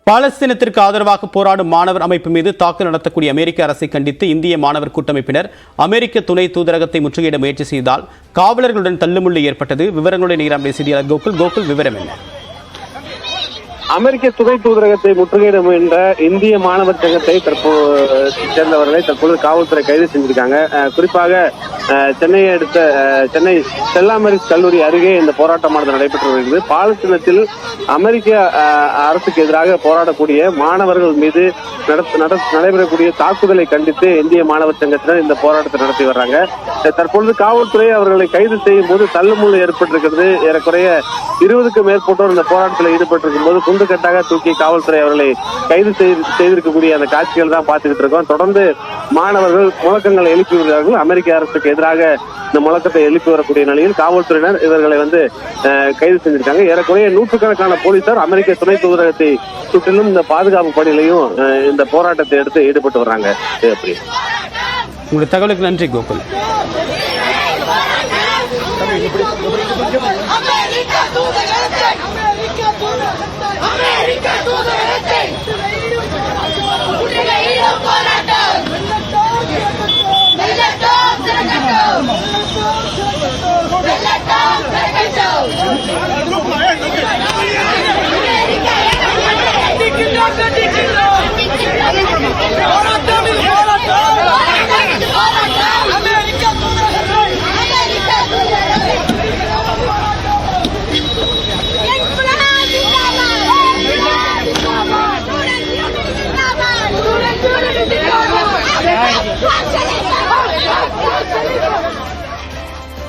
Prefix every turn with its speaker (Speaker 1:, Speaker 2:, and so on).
Speaker 1: பாலஸ்தீனத்திற்கு ஆதரவாக போராடும் மாணவர் அமைப்பு மீது தாக்குதல் நடத்தக்கூடிய அமெரிக்க அரசை கண்டித்து இந்திய மாணவர் கூட்டமைப்பினர் அமெரிக்க துணை தூதரகத்தை முற்றுகையிட முயற்சி செய்தால் காவலர்களுடன் தள்ளுமுள்ளு ஏற்பட்டது. விவரங்களுடைய நேரம் செய்தியாளர் கோகுல் விவரம் என்ன?
Speaker 2: அமெரிக்க துணை தூதரகத்தை முற்றுகையிட முயன்ற இந்திய மாணவர் சங்கத்தை சேர்ந்தவர்களை தற்போது காவல்துறை கைது செஞ்சிருக்காங்க. குறிப்பாக சென்னையை அடுத்த சென்னை செல்லாமரிஸ் கல்லூரி அருகே இந்த போராட்டமானது நடைபெற்று வருகிறது. பாலஸ்தீனத்தில் அமெரிக்க அரசுக்கு எதிராக போராடக்கூடிய மாணவர்கள் மீது நடைபெறக்கூடிய தாக்குதலை கண்டித்து இந்திய மாணவர் சங்கத்தினர் இந்த போராட்டத்தை நடத்தி வர்றாங்க. தற்பொழுது காவல்துறை அவர்களை கைது செய்யும் போது தள்ளுமுள்ளு ஏற்பட்டிருக்கிறது. ஏறக்குறைய 20க்கும் மேற்பட்டோர் இந்த போராட்டத்தில் ஈடுபட்டிருக்கும் போது குண்டுகட்டாக தூக்கி காவல்துறை அவர்களை கைது செய்திருக்கக்கூடிய அந்த காட்சிகள் தான் பார்த்துக்கிட்டு இருக்கோம். தொடர்ந்து மாணவர்கள் முழக்கங்களை எழுப்பி வருகிறார்கள். அமெரிக்க அரசுக்கு எதிராக இந்த முழக்கத்தை எழுப்பி வரக்கூடிய நிலையில் காவல்துறையினர் இவர்களை கைது செஞ்சிருக்காங்க. ஏறக்குறைய நூற்றுக்கணக்கான போலீசார் அமெரிக்க துணை தூதரகத்தை சுற்றிலும் இந்த பாதுகாப்பு பணியிலையும் இந்த போராட்டத்தை எடுத்து ஈடுபட்டு வர்றாங்க.
Speaker 1: உங்களுடைய தகவலுக்கு நன்றி கோகுல்.